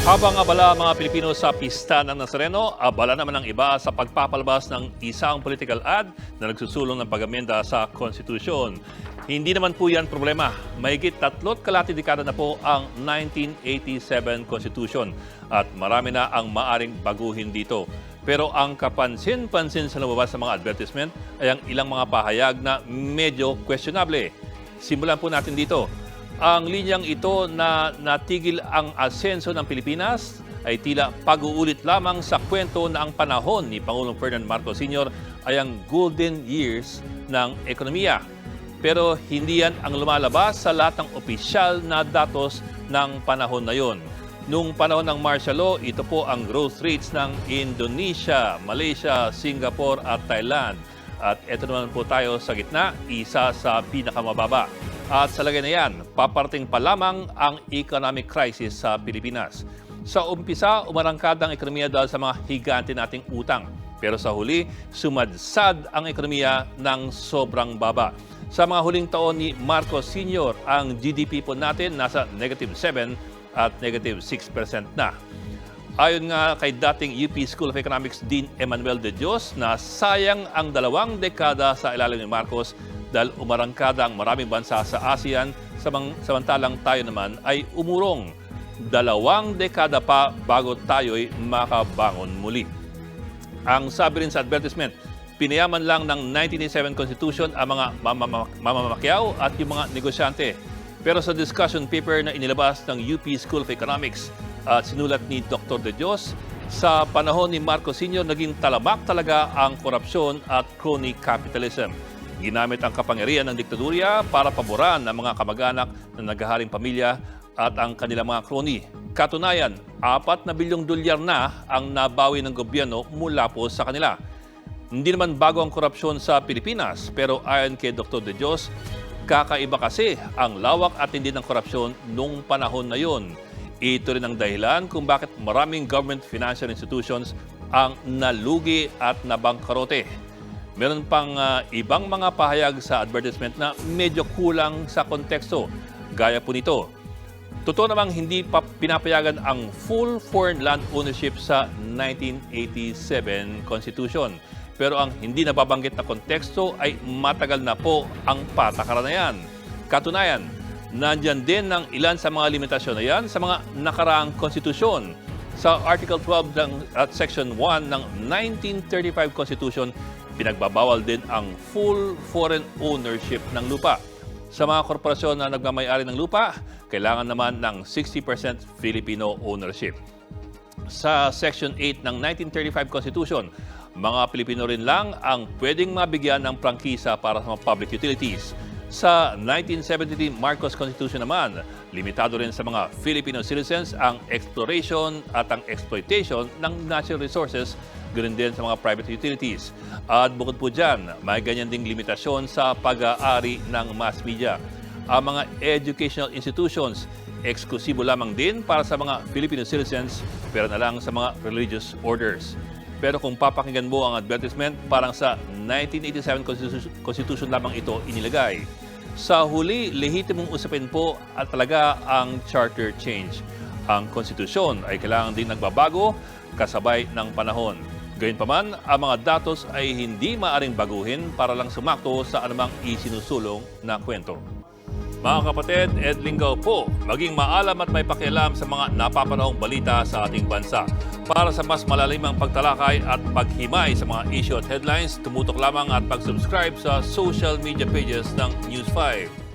Habang abala ang mga Pilipino sa pista ng Nazareno, abala naman ang iba sa pagpapalabas ng isang political ad na nagsusulong ng pag-amenda sa konstitusyon. Hindi naman po yan problema. Mahigit 3 kalahati dekada na po ang 1987 Constitution at marami na ang maaring baguhin dito. Pero ang kapansin-pansin sa lumabas sa mga advertisement ay ang ilang mga pahayag na medyo questionable. Simulan po natin dito. Ang linyang ito na natigil ang asenso ng Pilipinas ay tila pag-uulit lamang sa kwento na ang panahon ni Pangulong Ferdinand Marcos Sr. ay ang golden years ng ekonomiya. Pero hindi yan ang lumalabas sa lahat ng opisyal na datos ng panahon na yon. Noong panahon ng martial law, ito po ang growth rates ng Indonesia, Malaysia, Singapore at Thailand. At ito naman po tayo sa gitna, isa sa pinakamababa. At sa lagay na yan, paparating pa lamang ang economic crisis sa Pilipinas. Sa umpisa, umarangkada ang ekonomiya dahil sa mga higante nating utang. Pero sa huli, sumadsad ang ekonomiya ng sobrang baba. Sa mga huling taon ni Marcos Sr., ang GDP po natin nasa -7 at -6% na. Ayon nga kay dating UP School of Economics Dean Emmanuel De Dios na sayang ang 2 dekada sa ilalim ni Marcos dahil umarangkada ang maraming bansa sa ASEAN, samantalang tayo naman ay umurong 2 dekada pa bago tayo'y makabangon muli. Ang sabi rin sa advertisement, pinayaman lang ng 1987 Constitution ang mga mamamamakyaw at yung mga negosyante. Pero sa discussion paper na inilabas ng UP School of Economics at sinulat ni Dr. De Dios, sa panahon ni Marcos Sr. naging talamak talaga ang korupsyon at crony capitalism. Ginamit ang kapangyarihan ng diktadurya para paboran ng mga kamag-anak ng naghaharing pamilya at ang kanilang mga crony. Katunayan, 4 na bilyong dolyar na ang nabawi ng gobyerno mula po sa kanila. Hindi naman bago ang korupsyon sa Pilipinas, pero ayon kay Dr. De Dios, kakaiba kasi ang lawak at tindi ng korupsyon nung panahon na yon. Ito rin ang dahilan kung bakit maraming government financial institutions ang nalugi at nabangkarote. Meron pang ibang mga pahayag sa advertisement na medyo kulang sa konteksto. Gaya po nito. Totoo namang hindi pa pinapayagan ang full foreign land ownership sa 1987 Constitution. Pero ang hindi nababanggit na konteksto ay matagal na po ang patakaran na yan. Katunayan, nandyan din ng ilan sa mga limitasyon na yan sa mga nakaraang konstitusyon. Sa Article 12 at Section 1 ng 1935 Constitution, pinagbabawal din ang full foreign ownership ng lupa. Sa mga korporasyon na nagmamay-ari ng lupa, kailangan naman ng 60% Filipino ownership. Sa Section 8 ng 1935 Constitution, mga Pilipino rin lang ang pwedeng mabigyan ng prangkisa para sa mga public utilities. Sa 1973 Marcos Constitution naman, limitado rin sa mga Filipino citizens ang exploration at ang exploitation ng natural resources, ganoon din sa mga private utilities. At bukod po dyan, may ganyan ding limitasyon sa pag-aari ng mass media. Ang mga educational institutions, eksklusibo lamang din para sa mga Filipino citizens, pero na lang sa mga religious orders. Pero kung papakinggan mo ang advertisement, parang sa 1987 Constitution lamang ito inilagay. Sa huli, lehitimong usapin po at talaga ang charter change. Ang konstitusyon ay kailangan din nagbabago kasabay ng panahon. Gayunpaman, ang mga datos ay hindi maaring baguhin para lang sumakto sa anumang isinusulong na kwento. Mga kapatid, Ed Lingaw po, maging maalam at may pakialam sa mga napapanahong balita sa ating bansa. Para sa mas malalimang pagtalakay at paghimay sa mga issue at headlines, tumutok lamang at mag-subscribe sa social media pages ng News 5.